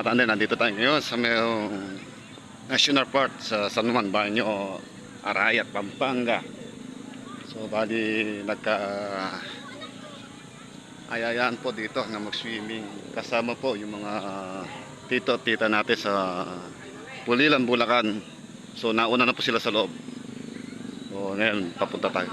mga tanday, nandito tayo ngayon sa mayroong National Park sa San Juan, Banyo, Arayat, Pampanga. So bali ayayaan po dito na mag-swimming. Kasama po yung mga tito at tita natin sa Pulilan, Bulacan. So nauna na po sila sa loob. So ngayon papunta tayo.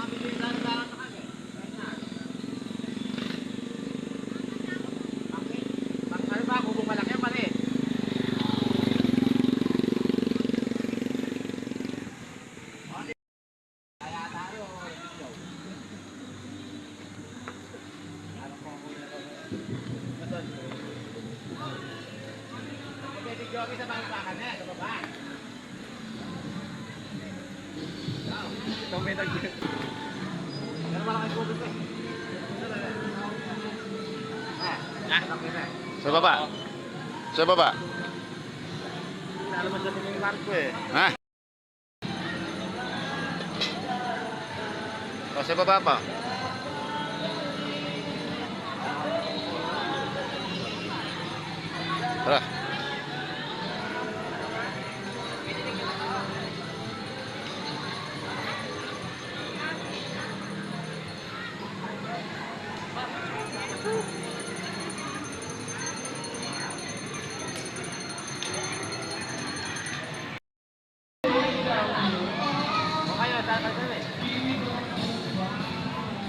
Sa bangbakan na, sa baba. Ito may nag-git. Pero malaking kubit eh. Sa baba. Sa baba. Nalaman sa tingin Marco eh. Ha? O sa baba pa. Tara.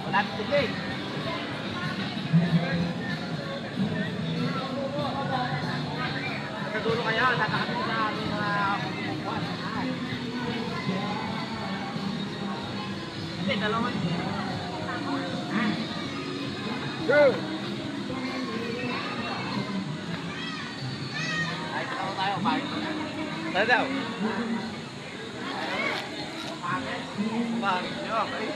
Wala tigay. Sa dulo kaya, tatakatin sa aming mga kumukuhan. Hindi, dalaman. Go! Ay, tatawa tayo, bakit? Tara daw. Bakit nyo, okay?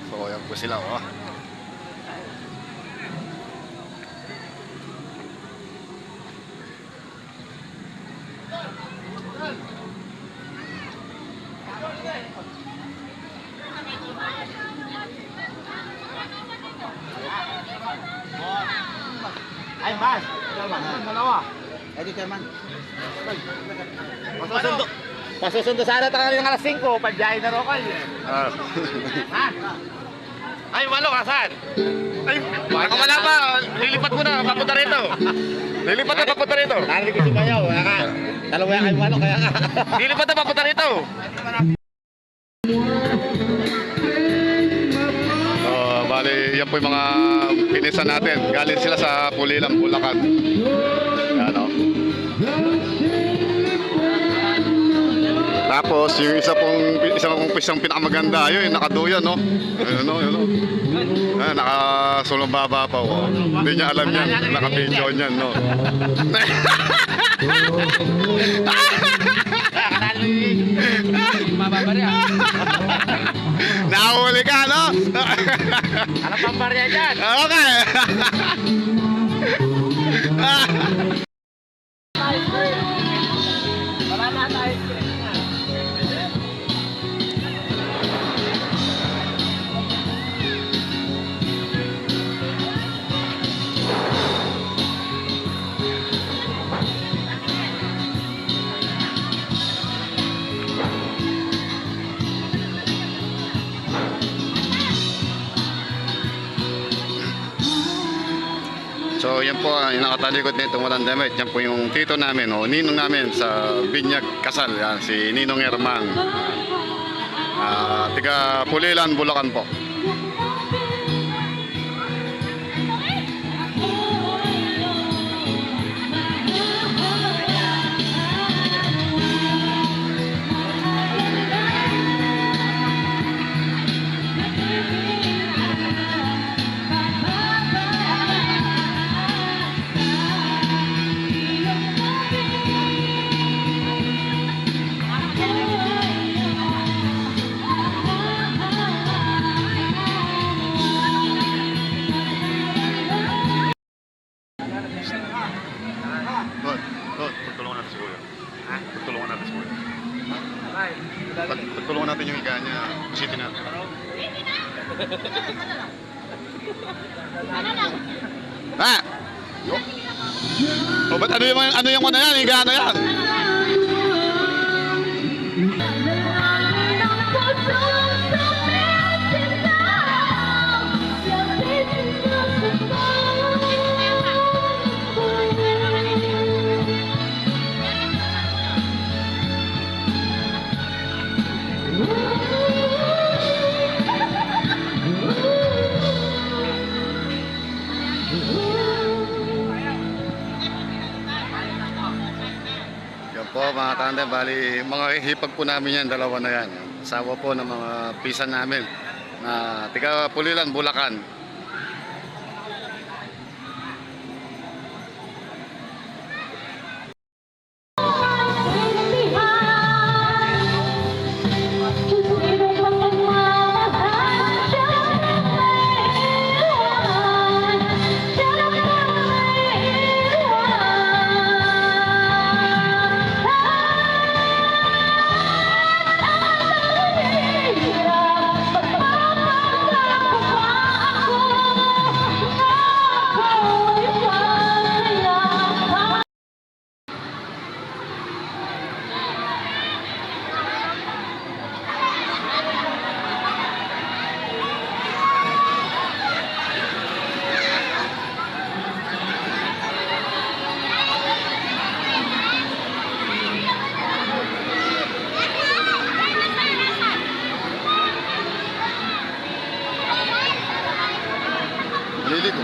So yan po sila, oh. Ay, Bas! Dalawa. Edi Chairman. Pasusundo sana tayo ng alas 5, pagbiyahe na Rocal. Ah. Ha? Ay, Malo, kasan? Ay, baka wala pa. Lilipat mo na, papunta rito. Lilipat na papunta rito. Narinig ko si Bayaw, kaya ka. Dalawa yan kayo ano, kaya ka. Lilipat na papunta rito. Bali, yan po yung mga pinisan natin. Galing sila sa Pulilan, Bulacan. Yan, oh. Tapos yung isang pinakamaganda yun, nakaduyan, no? Ayun, no, yun, no? Nakasulong-baba pa, oh. Hindi niya alam yan, naka-video niyan, no? Nahuli ka, no? Ano pang barya dyan? Okay. Wala na tayo. So yan po ang nakatalikod nito walang damit. Yan po yung tito namin o ninong namin sa Binyag Kasal. Yan, si Ninong Herman. Tiga Pulilan, Bulacan po. Ha? O ba't ano yung ano yan? Higa ano yan? Yan po mga tandem, bali mga hipag po namin yan, dalawa na yan. Asawa po ng mga pisan namin na tiga Pulilan, Bulacan. Maliligo.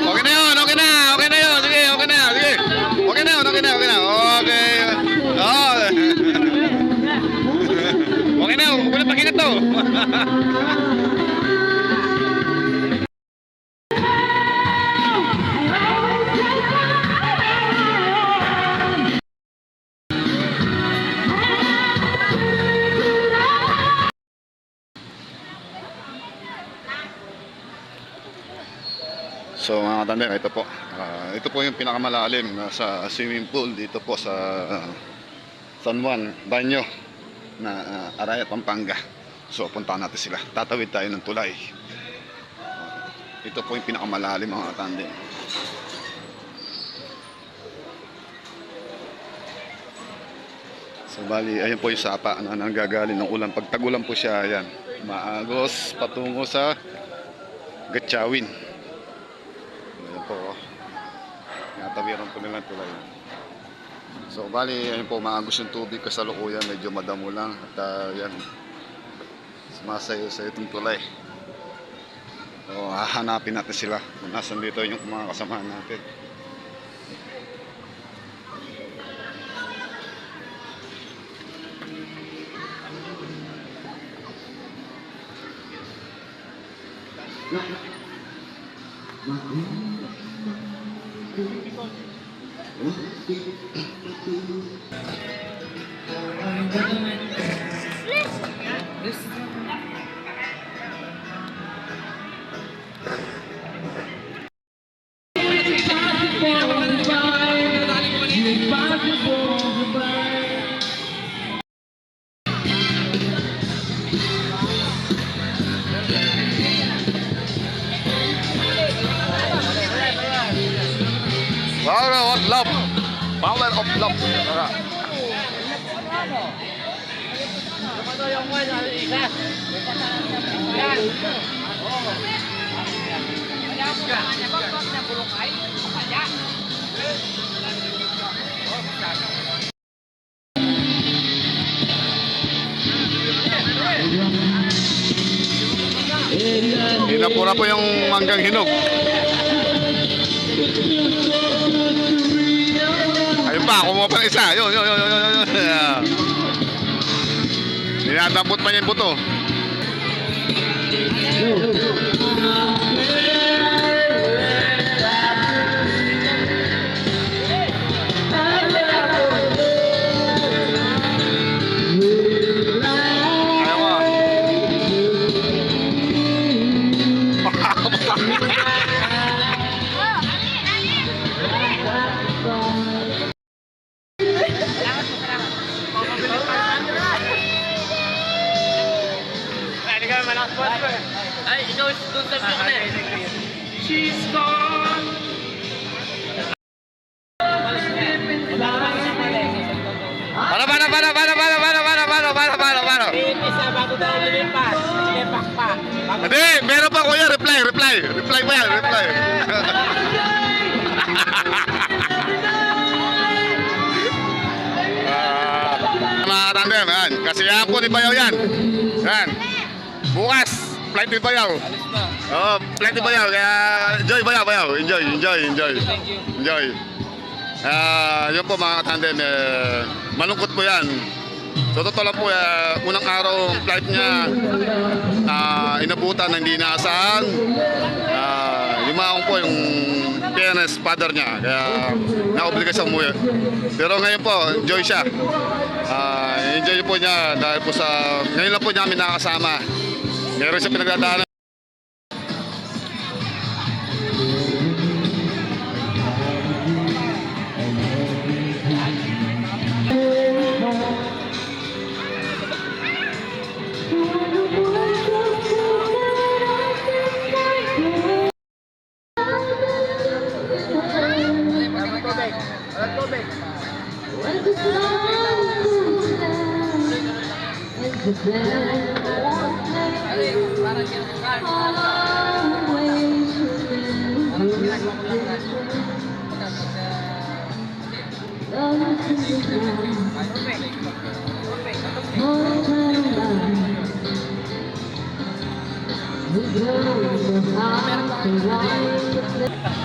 Okay na yun, okay na, okay na yun, sige, okay na, sige. Okay na yun, okay na, okay na, okay. Oh. Okay na, huwag na pakingat to. So mga tandem, ito po. Ito po yung pinakamalalim na sa swimming pool dito po sa San Juan, Banyo na Arayat, Pampanga. So puntahan natin sila. Tatawid tayo ng tulay. Ito po yung pinakamalalim mga tandem. So bali, ayun po yung sapa na nanggagaling ng ulan. Pag tagulan po siya, ayan, maagos patungo sa Gatchawin. Ayan po, natawiran po nila tulay. So bali, ayun po, maagos yung tubig kasalukuyan, medyo madamo lang. At yan, sumasayo sa itong tulay. So hahanapin natin sila kung nasan dito yung mga kasamahan natin. Power of love. Power of love. Para po yung hanggang hinog. Ayun pa, kumuha pa ng isa. Yun. Dinadampot pa niya yung buto. Ay, ikaw doon sa view ka na. She's gone. Para. Isa bago tayo lilipas. Lipak pa. Hindi, meron pa kuya, reply pa yan, reply. Mga tandem, yan. Kasi po ni Bayaw yan. Yan. Bukas, flight ni Bayaw. Alis na. Oh, flight ni Bayaw. Kaya, enjoy Bayaw. Enjoy. Thank you. Enjoy. Yun po mga tandem, malungkot po yan. So totoo lang po, unang araw flight niya, inabutan na hindi inaasahan. Yumaong po yung PNS father niya, kaya naobliga siya umuwi. Pero ngayon po, enjoy siya. Enjoy po niya dahil po sa, ngayon lang po niya kami nakasama. Meron siya pinagdadaanan.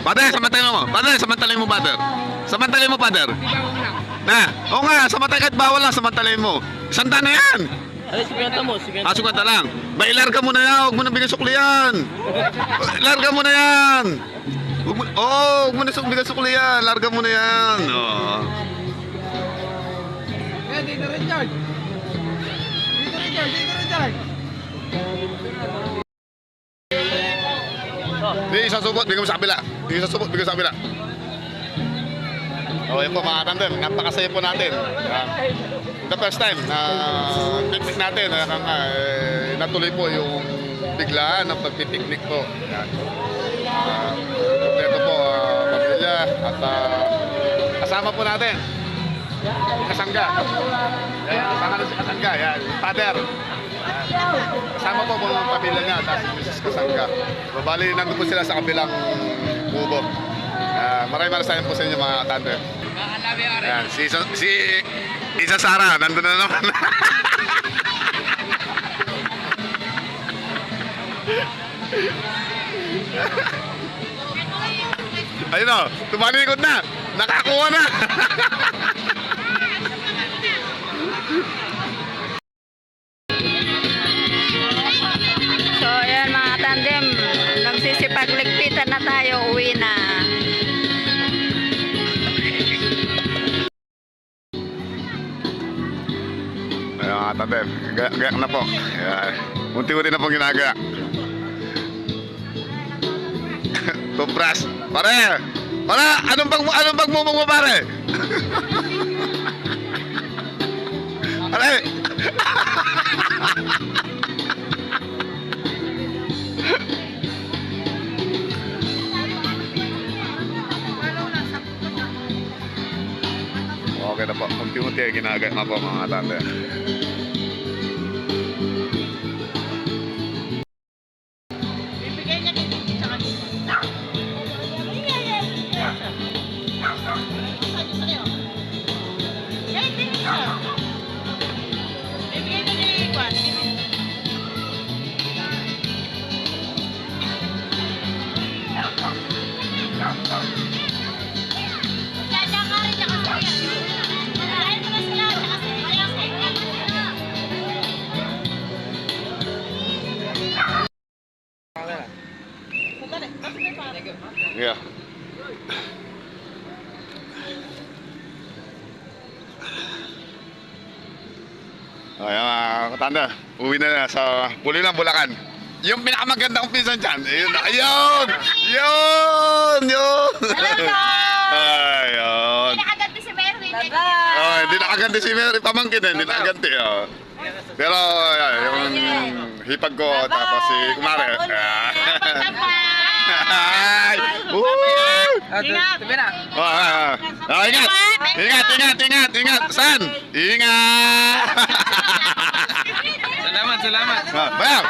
Father, samantalin mo, father. Samantalin mo, father. Na, oo nga, samantalin kahit bawal lang, samantalin mo. Santa na yan. Ay, 50 mo, 50. 50 lang. Ba, ilarga mo na yan, huwag mo na bigay sukliyan. Ilarga mo na yan. Huwag mo na bigay sukliyan, larga mo na yan. Oh. Dito rin, George. Di isang subot, bigay mo sa kabila. Di isang subot, bigay sa kabila. O, yun po mga tandem, napakasaya po natin. The first time na picnic natin, natuloy po yung biglaan ng pagpipiknik po. Yan. Kompleto po, pamilya at kasama po natin. Kasangga. Yan, pangalan si Kasangga. Yan, father. Kasama po po ang pamilya niya at si Mrs. Kasangga. Babali, nandun po sila sa kabilang kubo. Maraming sayang po sa inyo mga tandem. Ayan, si Isa Sara, nandun na naman. Ayun o, tumalikod na. Nakakuha na. So ayan mga tandem, nagsisipagligpitan na tayo, uwi na. Ayun mga tandem, gayak na po. Unti-unti na po ginagaya. Tupras. Pare! Anong bag mo pare? Pare! Okay na po. Unti-unti ginagaya na po mga tanda. Yeah. Ay, mga katanda, uwi na sa Pulilan, Bulacan. Yung pinakamagandang pinsan dyan, ayun, ayun! Yun! Ayun. Nakaganti si Merwin. Oh, hindi nakaganti si Mary, pamangkin eh, hindi nakaganti. Oh. Pero yung hipag ko, tapos si Kumare. Ay! Woo! Ingat! Tabi na! Ingat! Saan? Ingat! Salamat! Bayang!